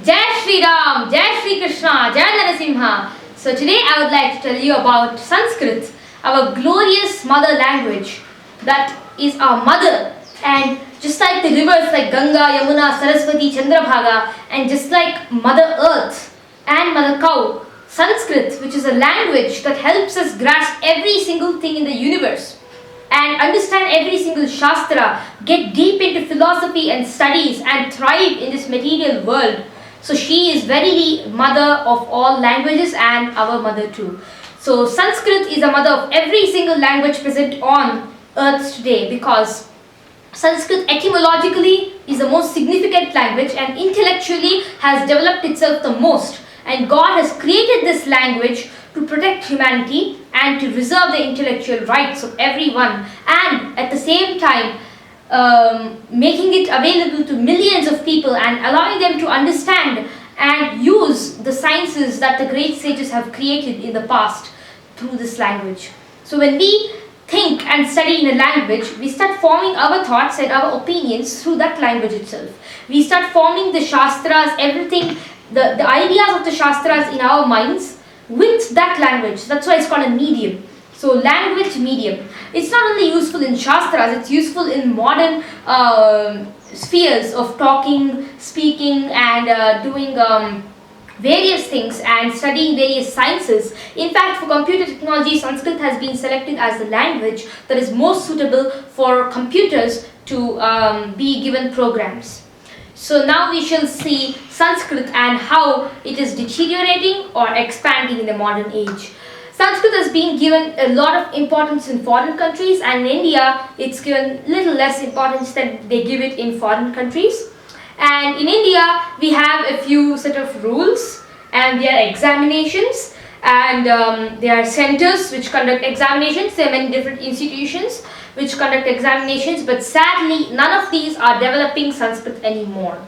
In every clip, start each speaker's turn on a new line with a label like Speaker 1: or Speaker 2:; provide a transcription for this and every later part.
Speaker 1: Jai Shri Ram, Jai Shri Krishna, Jai Narasimha. So today I would like to tell you about Sanskrit, our glorious mother language that is our mother. And just like the rivers like Ganga, Yamuna, Saraswati, Chandrabhaga, and just like Mother Earth and Mother Cow, Sanskrit, which is a language that helps us grasp every single thing in the universe and understand every single shastra, get deep into philosophy and studies and thrive in this material world. So she is verily mother of all languages and our mother too. So Sanskrit is a mother of every single language present on earth today, because Sanskrit etymologically is the most significant language and intellectually has developed itself the most. And God has created this language to protect humanity and to reserve the intellectual rights of everyone, and at the same time making it available to millions of people and allowing them to understand and use the sciences that the great sages have created in the past through this language. So when we think and study in a language, we start forming our thoughts and our opinions through that language itself. We start forming the shastras, everything, the ideas of the shastras in our minds with that language. That's why it's called a medium. So language medium. It's not only useful in shastras, it's useful in modern spheres of talking, speaking, and doing various things and studying various sciences. In fact, for computer technology, Sanskrit has been selected as the language that is most suitable for computers to be given programs. So now we shall see Sanskrit and how it is deteriorating or expanding in the modern age. Sanskrit has been given a lot of importance in foreign countries, and in India it's given little less importance than they give it in foreign countries. And in India we have a few set of rules, and there are examinations, and there are centers which conduct examinations. There are many different institutions which conduct examinations, but sadly none of these are developing Sanskrit anymore.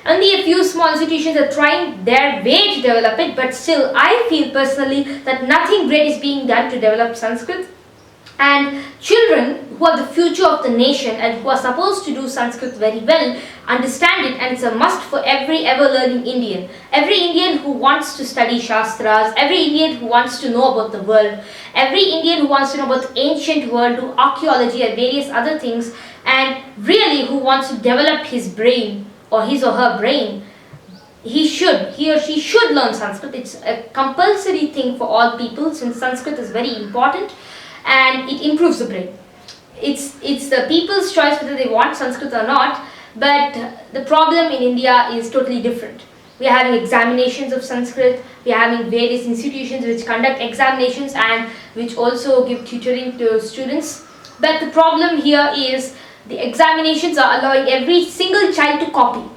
Speaker 1: Only a few small institutions are trying their way to develop it, but still I feel personally that nothing great is being done to develop Sanskrit. And children who are the future of the nation and who are supposed to do Sanskrit very well understand it, and it's a must for every ever-learning Indian. Every Indian who wants to study shastras, every Indian who wants to know about the world, every Indian who wants to know about the ancient world, do archaeology and various other things, and really who wants to develop his brain or his or her brain, he or she should learn Sanskrit. It's a compulsory thing for all people, since Sanskrit is very important and it improves the brain. It's the people's choice whether they want Sanskrit or not, but the problem in India is totally different. We are having examinations of Sanskrit, we are having various institutions which conduct examinations and which also give tutoring to students. But the problem here is the examinations are allowing every single child to copy,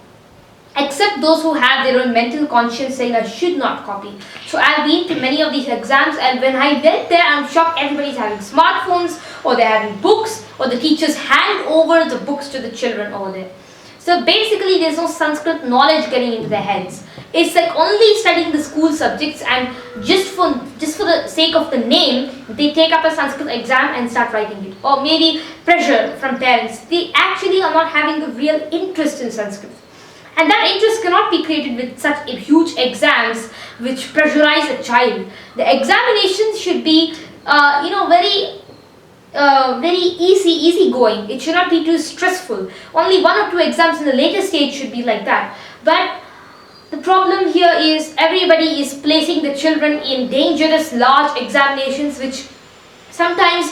Speaker 1: except those who have their own mental conscience saying I should not copy. So I've been to many of these exams, and when I went there, I'm shocked everybody's having smartphones, or they're having books, or the teachers hand over the books to the children over there. So basically there's no Sanskrit knowledge getting into their heads. It's like only studying the school subjects, and just for the sake of the name, they take up a Sanskrit exam and start writing it. Or maybe pressure from parents. They actually are not having a real interest in Sanskrit. And that interest cannot be created with such huge exams which pressurize a child. The examinations should be, very easy going. It should not be too stressful. Only 1 or 2 exams in the later stage should be like that. But the problem here is everybody is placing the children in dangerous large examinations, which sometimes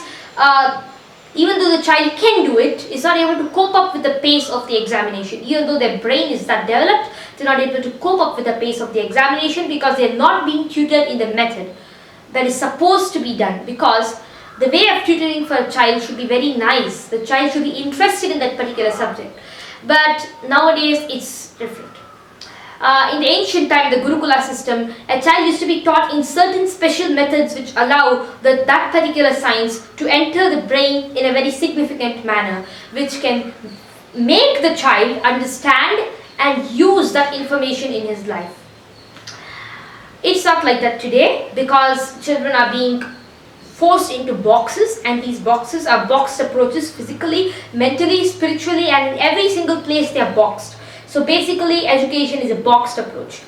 Speaker 1: even though the child can do it, is not able to cope up with the pace of the examination. Even though their brain is that developed, they're not able to cope up with the pace of the examination because they're not being tutored in the method that is supposed to be done. Because the way of tutoring for a child should be very nice. The child should be interested in that particular subject. But nowadays it's different. In the ancient time, the Gurukula system, a child used to be taught in certain special methods which allow that particular science to enter the brain in a very significant manner, which can make the child understand and use that information in his life. It's not like that today, because children are being forced into boxes, and these boxes are boxed approaches physically, mentally, spiritually, and in every single place they are boxed. So basically education is a boxed approach,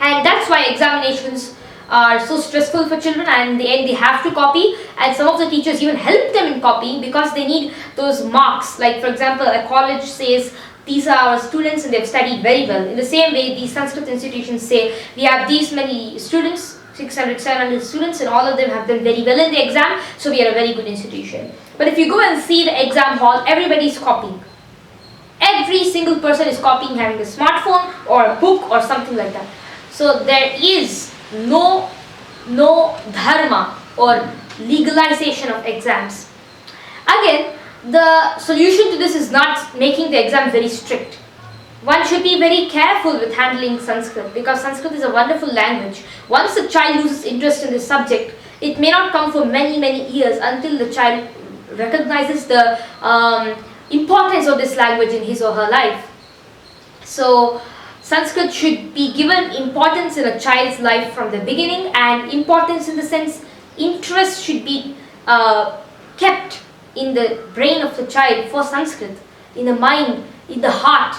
Speaker 1: and that's why examinations are so stressful for children, and in the end they have to copy, and some of the teachers even help them in copying because they need those marks. Like for example, a college says these are our students and they've studied very well. In the same way, these Sanskrit institutions say we have these many students, 600, 700 students, and all of them have done very well in the exam, so we are a very good institution. But if you go and see the exam hall, everybody is copying. Every single person is copying, having a smartphone or a book or something like that. So there is no dharma or legalization of exams. Again, the solution to this is not making the exam very strict. One should be very careful with handling Sanskrit, because Sanskrit is a wonderful language. Once a child loses interest in the subject, it may not come for many years until the child recognizes the importance of this language in his or her life. So Sanskrit should be given importance in a child's life from the beginning, and importance in the sense interest should be kept in the brain of the child for Sanskrit, in the mind, in the heart.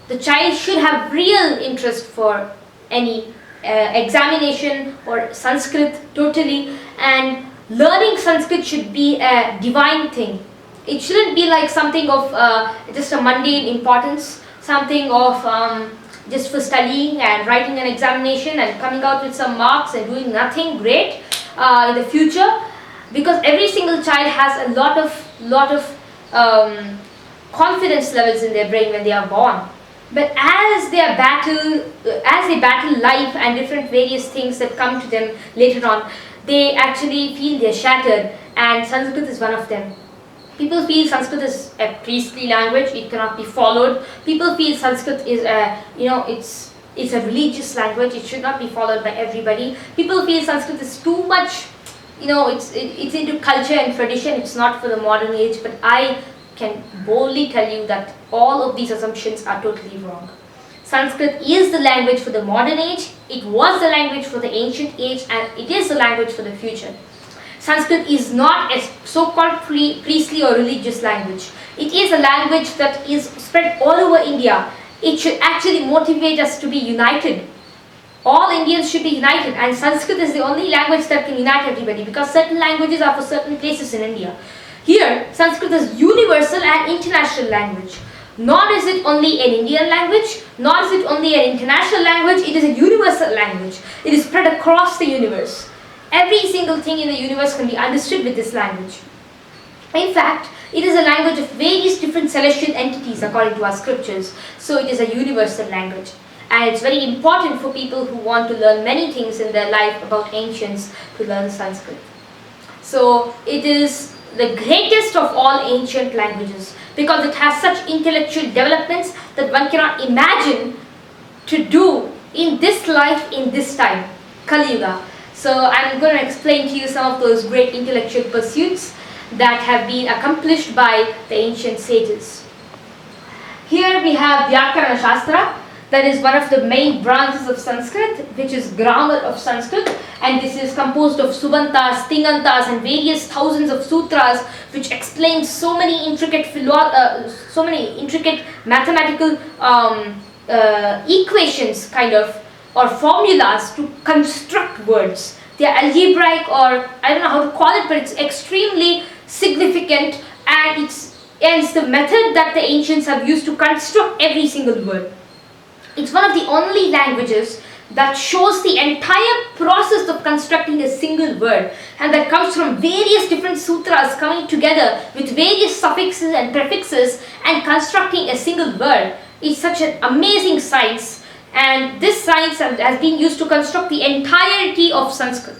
Speaker 1: The child should have real interest for any examination or Sanskrit totally, and learning Sanskrit should be a divine thing. It shouldn't be like something of just a mundane importance, something of just for studying and writing an examination and coming out with some marks and doing nothing great in the future. Because every single child has a lot of confidence levels in their brain when they are born. But as they battle life and different various things that come to them later on, they actually feel they're shattered, and Sanskrit is one of them. People feel Sanskrit is a priestly language; it cannot be followed. People feel Sanskrit is it's a religious language; it should not be followed by everybody. People feel Sanskrit is too much, it's into culture and tradition. It's not for the modern age. But I can boldly tell you that all of these assumptions are totally wrong. Sanskrit is the language for the modern age, it was the language for the ancient age, and it is the language for the future. Sanskrit is not a so-called priestly or religious language. It is a language that is spread all over India. It should actually motivate us to be united. All Indians should be united, and Sanskrit is the only language that can unite everybody, because certain languages are for certain places in India. Here, Sanskrit is universal and international language. Nor is it only an Indian language, nor is it only an international language, it is a universal language. It is spread across the universe. Every single thing in the universe can be understood with this language. In fact, it is a language of various different celestial entities according to our scriptures. So it is a universal language. And it's very important for people who want to learn many things in their life about ancients to learn Sanskrit. So it is the greatest of all ancient languages, because it has such intellectual developments that one cannot imagine to do in this life, in this time, Kali Yuga. So I'm going to explain to you some of those great intellectual pursuits that have been accomplished by the ancient sages. Here we have Vyakarana Shastra, that is one of the main branches of Sanskrit, which is grammar of Sanskrit, and this is composed of subantas, tingantas, and various thousands of sutras, which explain so many intricate mathematical equations, kind of, or formulas to construct words. They are algebraic, or I don't know how to call it, but it's extremely significant, and it's the method that the ancients have used to construct every single word. It's one of the only languages that shows the entire process of constructing a single word, and that comes from various different sutras coming together with various suffixes and prefixes and constructing a single word. It's such an amazing science, and this science has been used to construct the entirety of Sanskrit.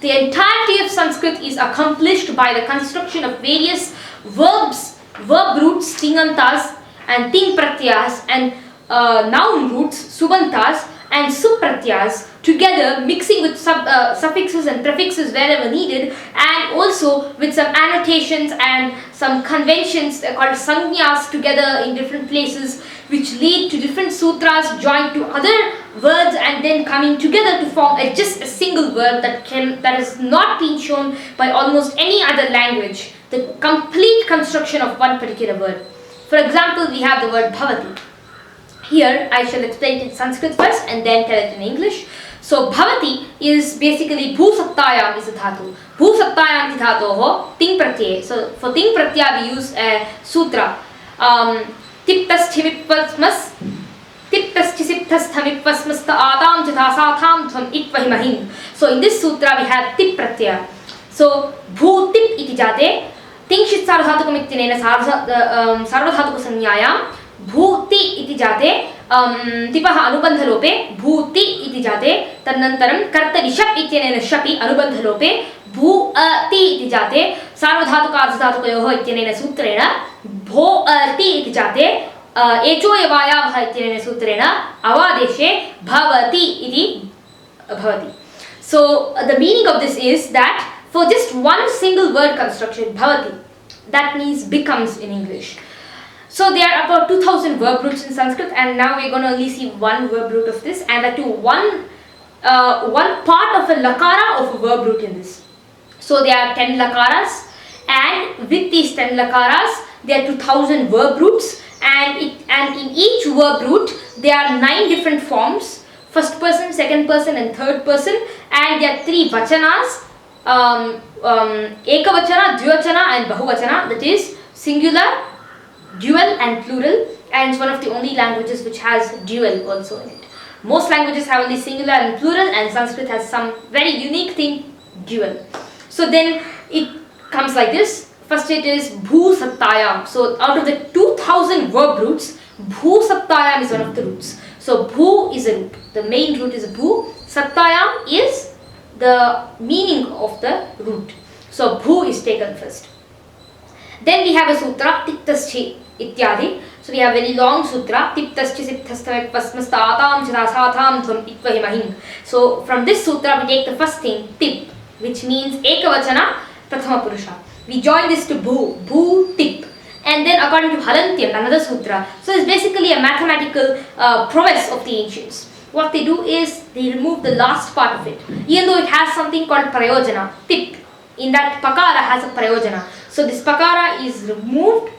Speaker 1: The entirety of Sanskrit is accomplished by the construction of various verbs, verb roots, tingantas and ting pratyas, and noun roots, subantas and supratyas, together mixing with suffixes and prefixes wherever needed, and also with some annotations and some conventions called sannyas together in different places, which lead to different sutras joined to other words and then coming together to form just a single word that has not been shown by almost any other language, the complete construction of one particular word. For example, we have the word bhavati. Here I shall explain it in Sanskrit first and then tell it in English. So bhavati is basically bhusattayam is a dhatu. Bhusattayam is dhatoho ting pratyay. So for ting pratyaya we use a sutra. Tiptasthimipvasmas tiptasthimipvasmasta atam jathasatham dhvam itvahimahing. So in this sutra we have tip pratyaya. So bhutip iti jate tingshit sarvadhatukam ityanena sarvadhatuka sanyayam bhuti iti jate tipah anubandhalope bhuti iti jate tannantaram kartari shap ityanena shapi anubandhalope bhuati iti jate sarvadhatuka ardhadhatukayoh ityanena sutrena bhoati iti jate echo yavayavah ityanena sutrena avadeshe bhavati iti bhavati. So the meaning of this is that for just one single word construction, bhavati, that means becomes in English. So there are about 2000 verb roots in Sanskrit, and now we're going to only see one verb root of this, and that too one part of a lakara of a verb root in this. So there are 10 lakaras, and with these 10 lakaras there are 2000 verb roots, and in each verb root there are 9 different forms: first person, second person, and third person, and there are 3 vachanas. Ekavachana, dvivachana and bahuvachana, that is singular, dual and plural, and it's one of the only languages which has dual also in it. Most languages have only singular and plural, and Sanskrit has some very unique thing, dual. So then it comes like this. First it is bhu sattayam. So out of the 2000 verb roots, bhu sattayam is one of the roots. So bhu is a root. The main root is bhu. Sattayam is the meaning of the root. So bhu is taken first. Then we have a sutra, tiptaschi ityadi. So we have very long sutra, tiptaschi sipthasthamek pasmastatam chadasatham dhvam itvahimahing. So from this sutra we take the first thing, tip, which means ekavachana prathama purusha. We join this to bhu tip. And then according to Halantyam, another sutra. So it's basically a mathematical prowess of the ancients. What they do is they remove the last part of it, even though it has something called prayojana, tip. In that pakara has a prayojana. So this pakara is removed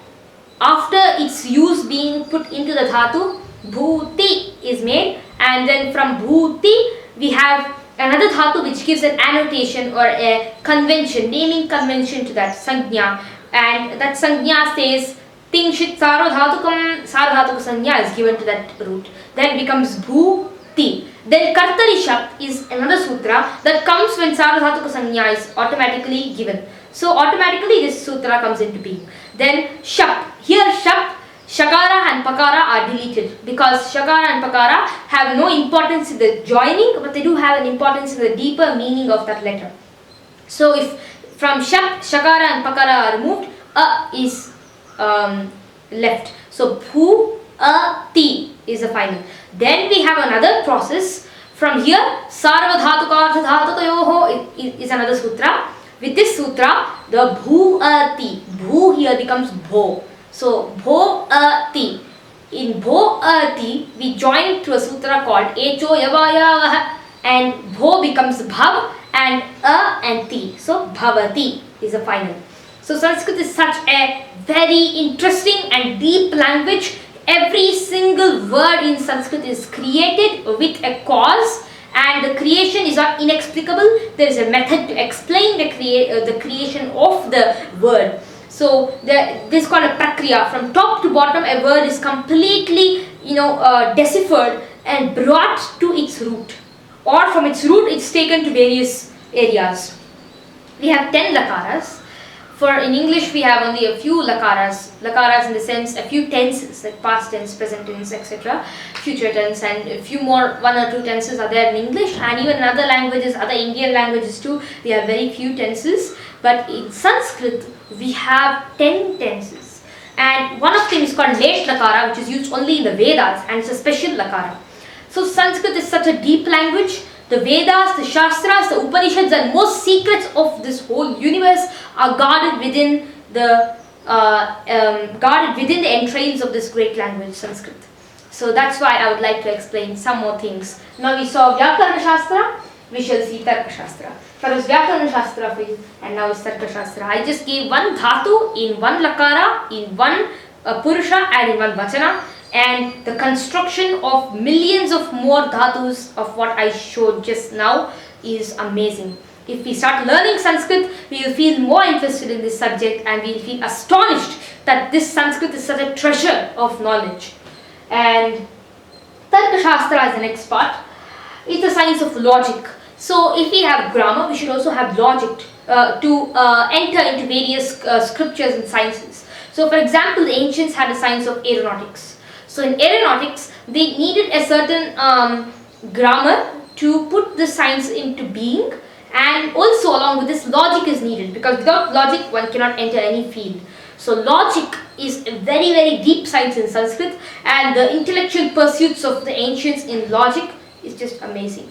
Speaker 1: after its use being put into the dhatu. Bhuti is made, and then from bhuti we have another dhatu which gives an annotation or a convention, naming convention to that sangnya, and that sangnya says tingshit sarvadhatukam, sarvadhatuka sanya is given to that root. Then it becomes bhuti. Then kartari shap is another sutra that comes when sarvadhatuka sanya is automatically given. So automatically this sutra comes into being. Then shap. Here shap, shakara and pakara are deleted because shakara and pakara have no importance in the joining, but they do have an importance in the deeper meaning of that letter. So if from shap, shakara and pakara are removed, a is left. So bhu, a, ti is the final. Then we have another process. From here, sarvadhatuka ardhadhatukayoho is another sutra. With this sutra, the bhu, a, ti, bhu here becomes bho. So bho, a, ti. In bho, a, ti, we join it to a sutra called echo yavayavah, and bho becomes bhav, and a and ti. So bhavati is the final. So Sanskrit is such a very interesting and deep language. Every single word in Sanskrit is created with a cause, and the creation is not inexplicable. There is a method to explain the creation of the word. So this is called a prakriya. From top to bottom, a word is completely deciphered and brought to its root, or from its root it's taken to various areas. We have 10 lakaras. For in English we have only a few lakaras. Lakaras in the sense a few tenses like past tense, present tense, etc. Future tense, and a few more, 1 or 2 tenses are there in English, and even in other languages, other Indian languages too, we have very few tenses. But in Sanskrit we have 10 tenses, and one of them is called Nesh lakara, which is used only in the Vedas, and it's a special lakara. So Sanskrit is such a deep language. The Vedas, the Shastras, the Upanishads, and most secrets of this whole universe are guarded within the entrails of this great language, Sanskrit. So that's why I would like to explain some more things. Now we saw Vyakarana Shastra, we shall see Tarka Shastra. That was Vyakarana Shastra for you, and now is Tarka Shastra. I just gave one dhatu in one lakara, in one purusha, and in one vachana. and the construction of millions of more dhatus of what I showed just now is amazing. If we start learning Sanskrit, we will feel more interested in this subject and we will feel astonished that this Sanskrit is such a treasure of knowledge. And Tarka Shastra is the next part. It's a science of logic. So if we have grammar, we should also have logic to enter into various scriptures and sciences. So for example, the ancients had a science of aeronautics. So in aeronautics, they needed a certain grammar to put the science into being, and also along with this, logic is needed, because without logic one cannot enter any field. So logic is a very, very deep science in Sanskrit, and the intellectual pursuits of the ancients in logic is just amazing.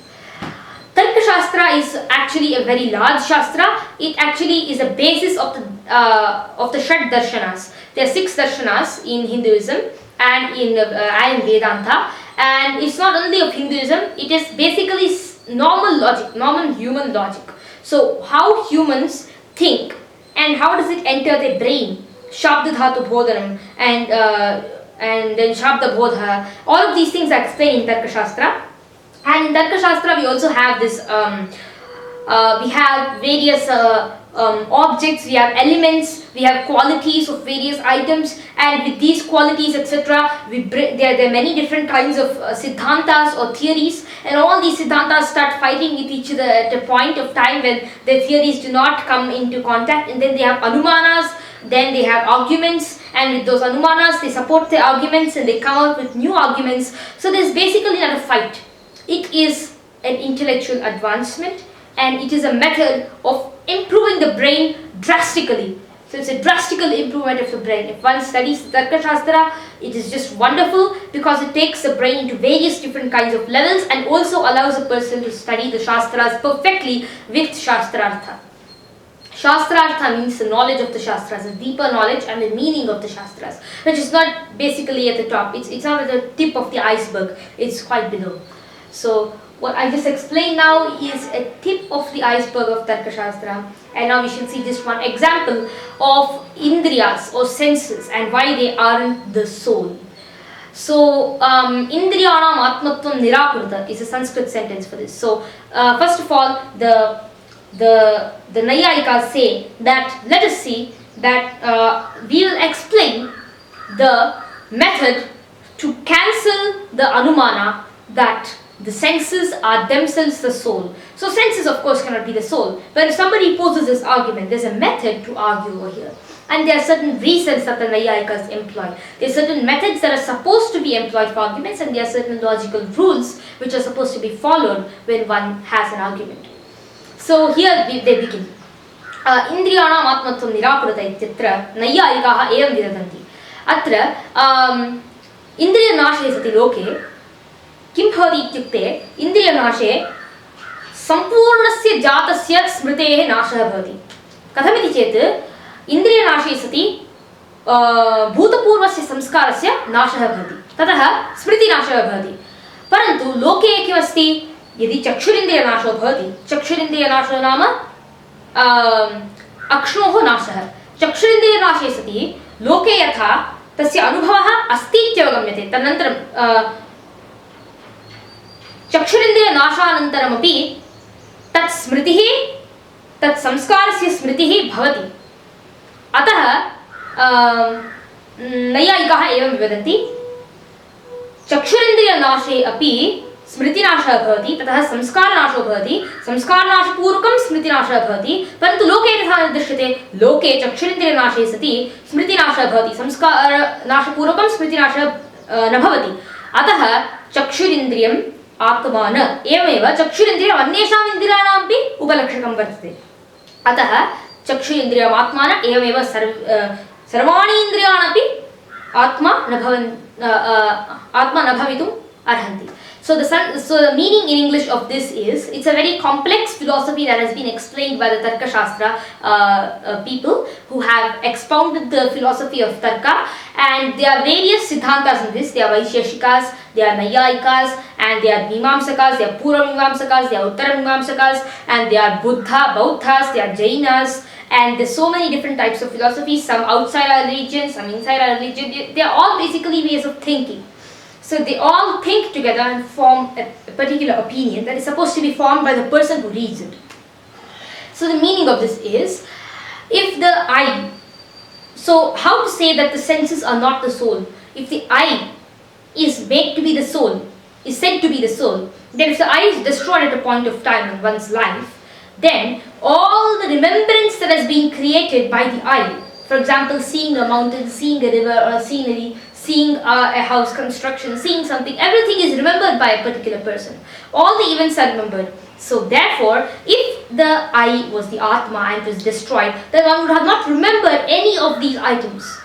Speaker 1: Tarka Shastra is actually a very large Shastra. It actually is a basis of the Shat Darshanas. There are 6 Darshanas in Hinduism and in Vedanta, and it's not only of Hinduism, it is basically normal logic, normal human logic. So how humans think and how does it enter their brain? Shabda Dhatu Bodhanam and then Shabda Bodha. All of these things are explained in Tarka Shastra. And in Tarka Shastra we also have this, we have various objects, we have elements, we have qualities of various items, and with these qualities etc. There are many different kinds of siddhantas or theories, and all these siddhantas start fighting with each other at a point of time when their theories do not come into contact, and then they have anumanas, then they have arguments, and with those anumanas they support their arguments and they come out with new arguments. So there's basically not a fight. It is an intellectual advancement, and it is a method of improving the brain drastically. So it's a drastical improvement of the brain. If one studies Tarka Shastra, it is just wonderful because it takes the brain into various different kinds of levels and also allows a person to study the Shastras perfectly with Shastrartha. Shastrartha means the knowledge of the Shastras, a deeper knowledge and the meaning of the Shastras, which is not basically at the top. It's not at the tip of the iceberg. It's quite below. So what I just explained now is a tip of the iceberg of Tarka Shastra, and now we shall see just one example of Indriyas or senses and why they aren't the soul. So Indriyanam Atmatvam Nirakurta is a Sanskrit sentence for this. So first of all, the Nayayikas say that, let us see that we will explain the method to cancel the Anumana that the senses are themselves the soul. So senses of course cannot be the soul. But if somebody poses this argument, there's a method to argue over here. And there are certain reasons that the Nayayikas employ. There are certain methods that are supposed to be employed for arguments, and there are certain logical rules which are supposed to be followed when one has an argument. So here they begin. Indriyanam atmatvam nirakurata ityatra Nayayikaha evam vidadanti. Atra indriyanashe sati loke किं भवति इत्युक्ते इन्द्रियनाशे सम्पूर्णस्य जातस्य स्मृतेः नाशः भवति. कथमिति चेत् इन्द्रियनाशे सति भूतपूर्वस्य संस्कारस्य नाशः भवति, ततः स्मृतिनाशः भवति. परन्तु लोके किमस्ति, यदि चक्षुरिन्द्रियनाशो भवति, चक्षुरिन्द्रियनाशो नाम अक्ष्णोः नाशः. चक्षुरिन्द्रियनाशे सति लोके यथा तस्य अनुभवः अस्ति इत्यवगम्यते, तदनन्तरं चक्षुरिन्द्रिय नाशानन्तरमपि तत् स्मृतिः, तत् संस्कारस्य स्मृतिः भवति. अतः नैयायिकाः एवं वदन्ति, चक्षुरिन्द्रियनाशे अपि स्मृतिनाशः भवति, ततः संस्कारनाशो भवति, संस्कारनाशपूर्वकं स्मृतिनाशः भवति. परन्तु लोके तथा न दृश्यते. लोके चक्षुरिन्द्रियनाशे सति स्मृतिनाशः भवति, संस्कारनाशपूर्वकं स्मृतिनाशः न भवति. अतः चक्षुरिन्द्रियं आत्मान एवमेव चक्षुरिन्द्रियम् अन्येषाम् इन्द्रियाणामपि उपलक्षकं वर्तते. अतः चक्षुरिन्द्रियम् आत्मान एवमेव सर्वाणि इन्द्रियाणि आत्मा न भवितुम् अर्हन्ति. So the meaning in English of this is, it's a very complex philosophy that has been explained by the Tarka Shastra people who have expounded the philosophy of Tarka, and there are various siddhantas in this. There are Vaisheshikas, there are Nayayikas, and there are Mimamsakas, there are Purva Mimamsakas, there are Uttara Mimamsakas, and there are Bauddhas, there are Jainas, and there's so many different types of philosophies, some outside our religion, some inside our religion. They're all basically ways of thinking. So they all think together and form a particular opinion that is supposed to be formed by the person who reads it. So the meaning of this is, if the I, so how to say that the senses are not the soul? If the I is made to be the soul, is said to be the soul, then if the I is destroyed at a point of time in one's life, then all the remembrance that has been created by the I, for example, seeing a mountain, seeing a river or a scenery, seeing a house construction, seeing something, everything is remembered by a particular person. All the events are remembered. So therefore, if the I was the Atma and was destroyed, then one would have not remembered any of these items.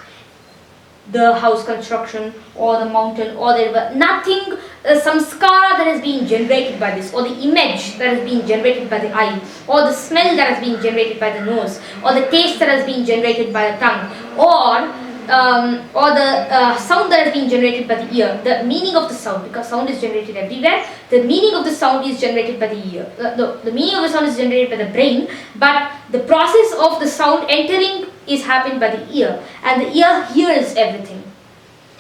Speaker 1: The house construction or the mountain or the river, nothing, samskara that has been generated by this, or the image that has been generated by the eye, or the smell that has been generated by the nose, or the taste that has been generated by the tongue, or the sound that has been generated by the ear. The meaning of the sound, because sound is generated everywhere, the meaning of the sound is generated by the ear. The meaning of the sound is generated by the brain, but the process of the sound entering is happened by the ear, and the ear hears everything.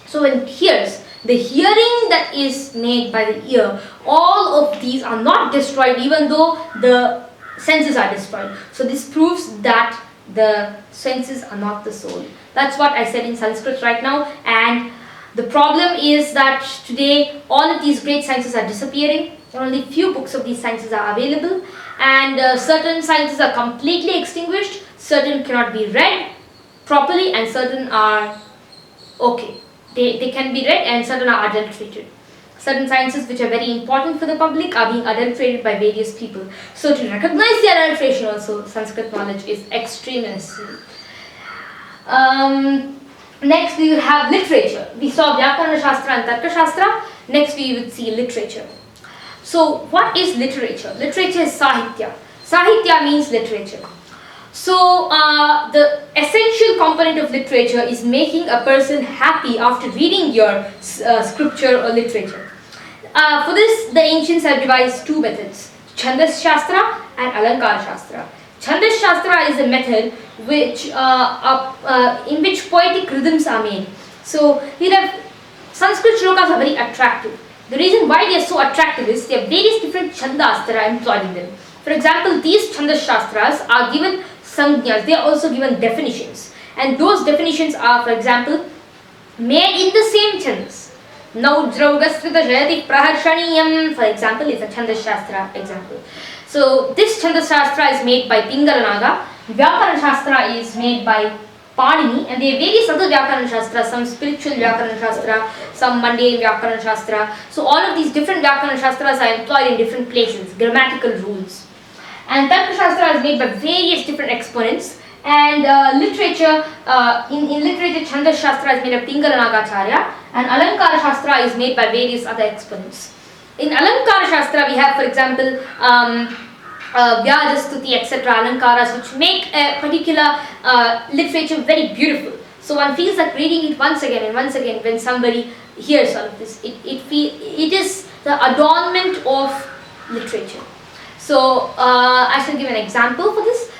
Speaker 1: So when it hears, the hearing that is made by the ear, all of these are not destroyed even though the senses are destroyed. So this proves that the senses are not the soul. That's what I said in Sanskrit right now, and the problem is that today all of these great sciences are disappearing. Only few books of these sciences are available, and certain sciences are completely extinguished, certain cannot be read properly, and certain are okay. They can be read, and certain are adulterated. Certain sciences which are very important for the public are being adulterated by various people. So to recognize the adulteration also, Sanskrit knowledge is extremely necessary. Next we will have literature. We saw Vyakarana Shastra and Tarka Shastra. Next we will see literature. So what is literature? Literature is Sahitya. Sahitya means literature. So the essential component of literature is making a person happy after reading your scripture or literature. For this, the ancients have devised two methods, Chandas Shastra and Alankara Shastra. Chandas Shastra is a method which in which poetic rhythms are made. So here have Sanskrit shlokas are very attractive. The reason why they are so attractive is there are various different chandas that are employed in them. For example, these Chandas Shastras are given sangyas, they are also given definitions, and those definitions are, for example, made in the same chandas. Now Draugasrita Jayati Praharshaniyam, for example, is a Chandas Shastra example. So this Chandas Shastra is made by Pingalanaga, Vyakarana Shastra is made by Panini, and there are various other Vyakarana Shastras, some spiritual Vyakarana Shastra, some mundane Vyakarana Shastra. So all of these different Vyakarana Shastras are employed in different places, grammatical rules. And Tarka Shastra is made by various different exponents, and literature, in literature, Chandas Shastra is made by Pingalanagacharya, and Alankara Shastra is made by various other exponents. In Alankara Shastra, we have, for example, Vyajastuti, etc., Alankaras, which make a particular literature very beautiful. So one feels like reading it once again and once again when somebody hears all of this. It is the adornment of literature. So I shall give an example for this.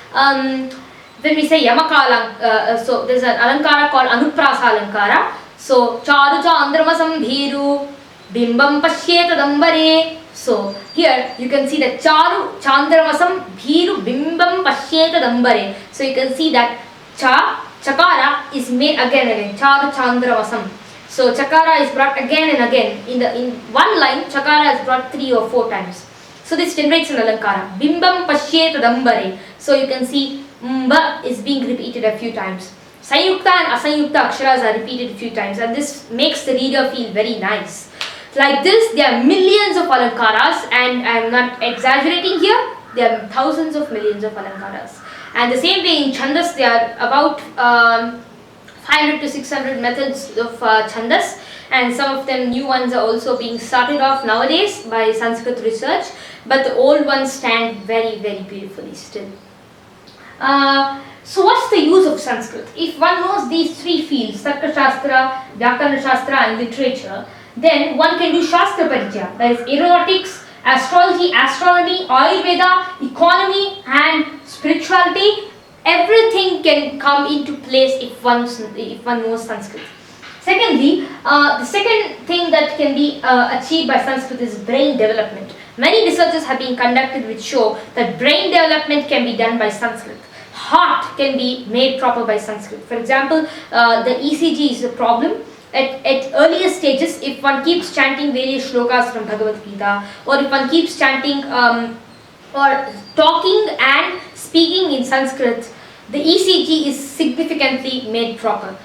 Speaker 1: When we say Yamaka, so there's an Alankara called Anuprasa Alankara. So Charucha Andramasam Bhiru Bimbam Pashyeta Dambare. So here you can see that Charu Chandramasam Bhiru Bimbam Pashyeta Dambare. So you can see that Chakara is made again and again. Charu Chandramasam. So Chakara is brought again and again. In one line, Chakara is brought 3 or 4 times. So this generates an Alankara. Bimbam Pashyeta Dambare. So you can see Mba is being repeated a few times. Sanyukta and Asanyukta Aksharas are repeated a few times, and this makes the reader feel very nice. Like this, there are millions of Alankaras, and I am not exaggerating here, there are thousands of millions of Alankaras. And the same way in Chandas, there are about 500 to 600 methods of Chandas, and some of them new ones are also being started off nowadays by Sanskrit research, but the old ones stand very, very beautifully still. So what's the use of Sanskrit? If one knows these 3 fields, Tarka Shastra, Vyakarana Shastra and literature, then one can do Shastra Parijya, that is aeronautics, astrology, astronomy, Ayurveda, economy and spirituality everything can come into place if one knows Sanskrit. Secondly, the second thing that can be achieved by Sanskrit is brain development. Many researches have been conducted which show that brain development can be done by Sanskrit. Heart can be made proper by Sanskrit. For example, the ECG is a problem. At earlier stages, if one keeps chanting various shlokas from Bhagavad Gita, or if one keeps chanting or talking and speaking in Sanskrit, the ECG is significantly made proper.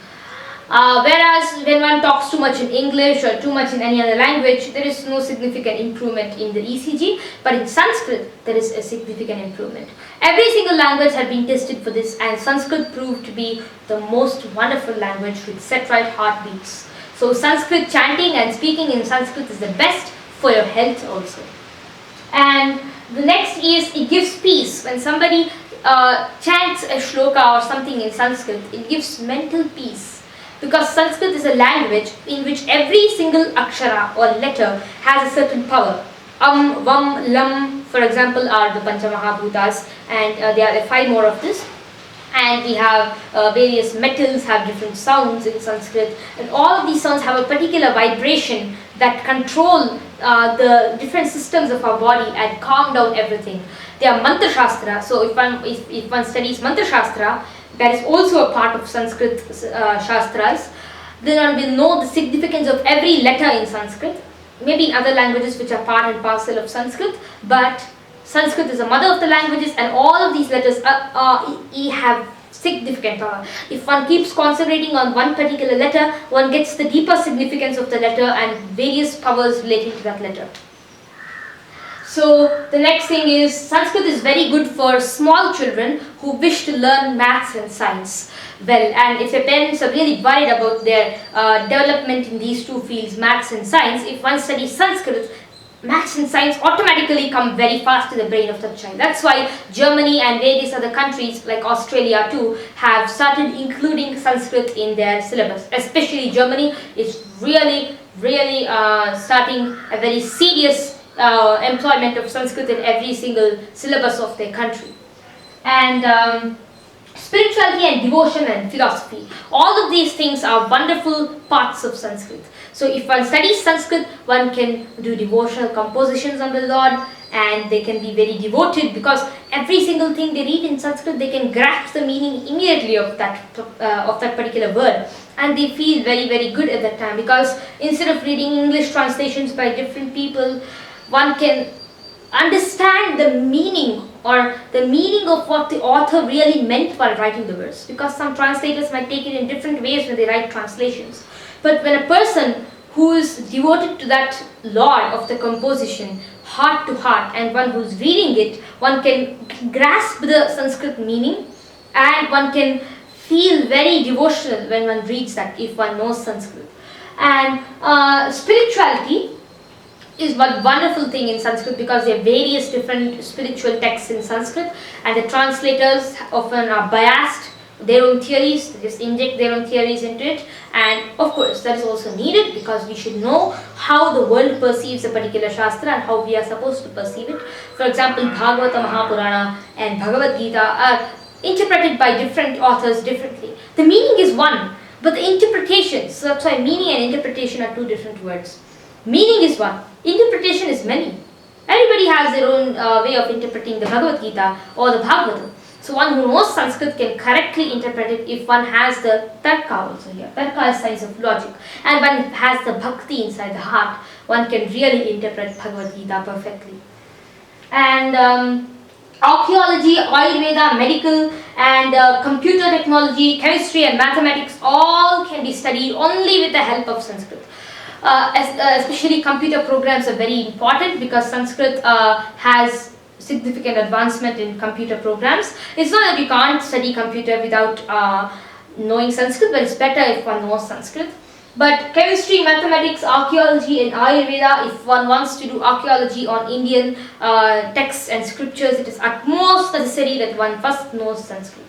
Speaker 1: Whereas when one talks too much in English or too much in any other language, there is no significant improvement in the ECG, but in Sanskrit there is a significant improvement. Every single language had been tested for this, and Sanskrit proved to be the most wonderful language with set right heartbeats. So Sanskrit chanting and speaking in Sanskrit is the best for your health also. And the next is, it gives peace. When somebody chants a shloka or something in Sanskrit, it gives mental peace. Because Sanskrit is a language in which every single akshara or letter has a certain power. Vam, lam, for example, are the Panchamahabhutas, and there are 5 more of this. And we have various metals have different sounds in Sanskrit, and all of these sounds have a particular vibration that control the different systems of our body and calm down everything. They are mantra shastra. So if one studies mantra shastra, that is also a part of Sanskrit shastras, then one will know the significance of every letter in Sanskrit. Maybe in other languages which are part and parcel of Sanskrit, but Sanskrit is the mother of the languages, and all of these letters have significant power. If one keeps concentrating on one particular letter, one gets the deeper significance of the letter and various powers relating to that letter. So the next thing is, Sanskrit is very good for small children who wish to learn maths and science well, and if your parents are really worried about their development in these two fields, maths and science, if one studies Sanskrit, maths and science automatically come very fast to the brain of the child. That's why Germany and various other countries like Australia too have started including Sanskrit in their syllabus. Especially Germany is really starting a very serious employment of Sanskrit in every single syllabus of their country. And spirituality and devotion and philosophy, all of these things are wonderful parts of Sanskrit. So if one studies Sanskrit, one can do devotional compositions on the Lord, and they can be very devoted, because every single thing they read in Sanskrit, they can grasp the meaning immediately of that particular word, and they feel very good at that time, because instead of reading English translations by different people, one can understand the meaning of what the author really meant while writing the verse, because some translators might take it in different ways when they write translations. But when a person who is devoted to that Lord of the composition, heart to heart, and one who is reading it, one can grasp the Sanskrit meaning, and one can feel very devotional when one reads that, if one knows Sanskrit. And spirituality is one wonderful thing in Sanskrit, because there are various different spiritual texts in Sanskrit, and the translators often are biased, their own theories, they just inject their own theories into it, and of course that is also needed, because we should know how the world perceives a particular shastra and how we are supposed to perceive it. For example, Bhagavata Mahapurana and Bhagavad Gita are interpreted by different authors differently. The meaning is one, but the interpretation, so that's why meaning and interpretation are two different words. Meaning is one, interpretation is many. Everybody has their own way of interpreting the Bhagavad Gita or the Bhagavatam. So one who knows Sanskrit can correctly interpret it if one has the Tarka also here. Tarka is science of logic. And one has the Bhakti inside the heart, one can really interpret Bhagavad Gita perfectly. And archaeology, Ayurveda, medical, and computer technology, chemistry and mathematics all can be studied only with the help of Sanskrit. Especially computer programs are very important, because Sanskrit has significant advancement in computer programs. It's not that you can't study computer without knowing Sanskrit, but it's better if one knows Sanskrit. But chemistry, mathematics, archaeology and Ayurveda, if one wants to do archaeology on Indian texts and scriptures, it is at most necessary that one first knows Sanskrit.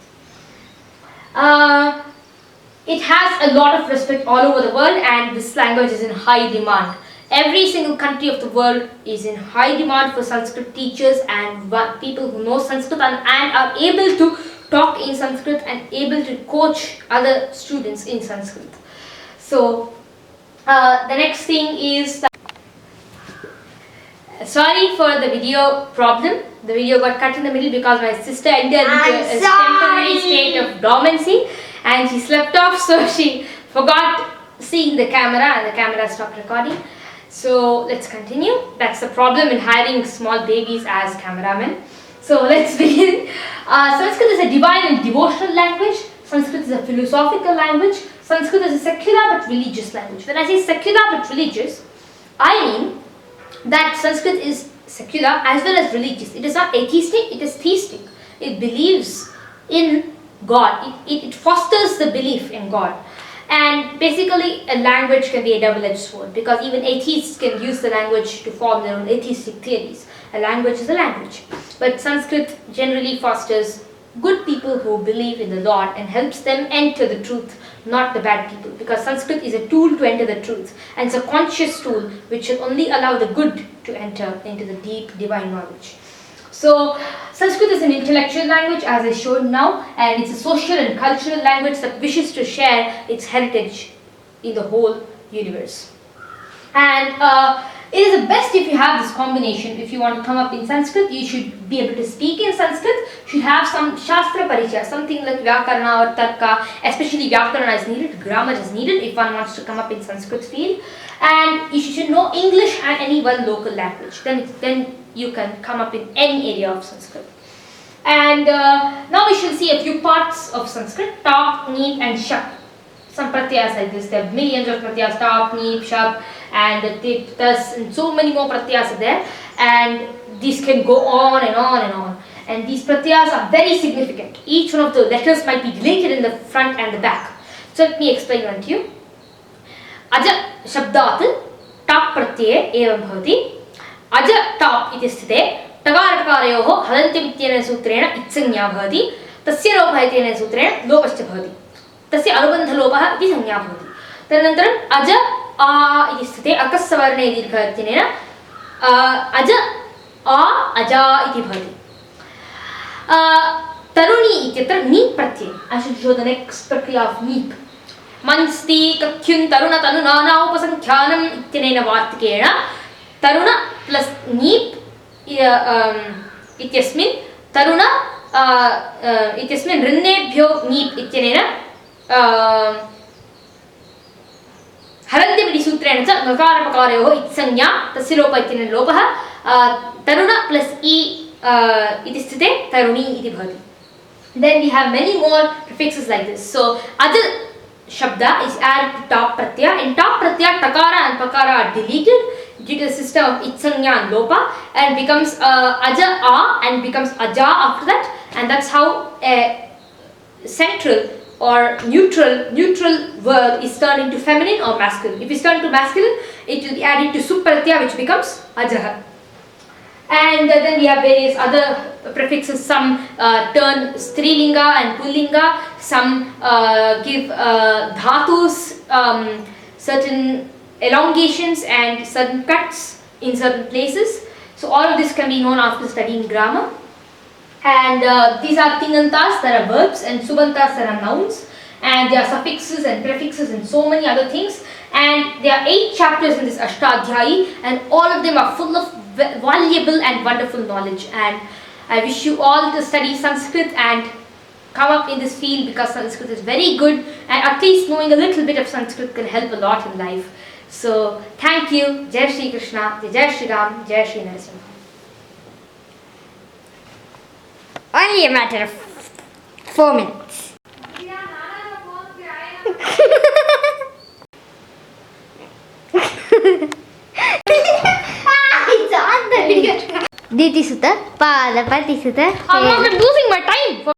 Speaker 1: It has a lot of respect all over the world, and this language is in high demand. Every single country of the world is in high demand for Sanskrit teachers and people who know Sanskrit and are able to talk in Sanskrit and able to coach other students in Sanskrit. So the next thing is that, sorry for the video problem. The video got cut in the middle because my sister entered into a temporary state of dormancy and she slept off, so she forgot seeing the camera and the camera stopped recording. So let's continue. That's the problem in hiring small babies as cameramen. So let's begin. Sanskrit is a divine and devotional language. Sanskrit is a philosophical language. Sanskrit is a secular but religious language. When I say secular but religious, I mean that Sanskrit is secular as well as religious. It is not atheistic, it is theistic. It believes in God. It fosters the belief in God. And basically a language can be a double-edged sword because even atheists can use the language to form their own atheistic theories. A language is a language. But Sanskrit generally fosters good people who believe in the Lord and helps them enter the truth, not the bad people. Because Sanskrit is a tool to enter the truth and it's a conscious tool which should only allow the good to enter into the deep divine knowledge. So Sanskrit is an intellectual language as I showed now, and it's a social and cultural language that wishes to share its heritage in the whole universe. And it is the best if you have this combination. If you want to come up in Sanskrit, you should be able to speak in Sanskrit, should have some Shastra Parichaya, something like Vyakarana or Tarka, especially Vyakarana is needed, grammar is needed if one wants to come up in Sanskrit field. And you should know English and any one local language. Then you can come up in any area of Sanskrit. And now we shall see a few parts of Sanskrit, Tap, Neep and Shap. Some pratyas like this. There are millions of pratyas, Tap, Neep, Shap and Tip, Tas, and so many more pratyas are there. And these can go on and on and on. And these pratyas are very significant. Each one of the letters might be deleted in the front and the back. So let me explain one to you. Aja shabdat tap pratyaye evam bhavati. Aja tap iti sthite takara takarayoho halantyam ityena sutrena itsanya bhavati. Tasya lopah ityena sutrena lopascha bhavati. Tasya anubandha lopah iti sanya bhavati. Tanantaram aja a iti sthite akassavarne dirgha ityena aja a aja iti bhavati. Taruni ityatra neep pratyaye. I should show the next prakriya of neep. Mansti kakyun taruna tanu nana upasankhyanam ityanena vartikena taruna plus neep ityasmin taruna ityasmin rinnebhyo neep ityanena harantyam iti sutrena cha nakara pakarayoho itsanya tasya lopa ityanena lopah taruna plus e iti sthite taruni iti bhavati. Then we have many more prefixes like this. So aja Shabda is added to top pratyaya. In top pratyaya, takara and pakara are deleted due to the system of itsanya and lopa and becomes aja a and becomes aja after that, and that's how a central or neutral word is turned into feminine or masculine. If it's turned to masculine, it will be added to supratyaya which becomes ajaha. And then we have various other prefixes. Some turn strilinga and pullinga. Some give dhatus, certain elongations and certain cuts in certain places. So all of this can be known after studying grammar. And these are tingantas, that are verbs, and subantas, that are nouns. And there are suffixes and prefixes and so many other things. And there are 8 chapters in this Ashtadhyayi, and all of them are full of valuable and wonderful knowledge. And I wish you all to study Sanskrit and come up in this field because Sanskrit is very good, and at least knowing a little bit of Sanskrit can help a lot in life. So thank you. Jai Shri Krishna, Jai Shri Ram, Jai Shri Narasimha.
Speaker 2: Only a matter of 4 minutes. It's on the video. Diti Sutta, Pada Pati Sutta.
Speaker 1: I'm losing my time.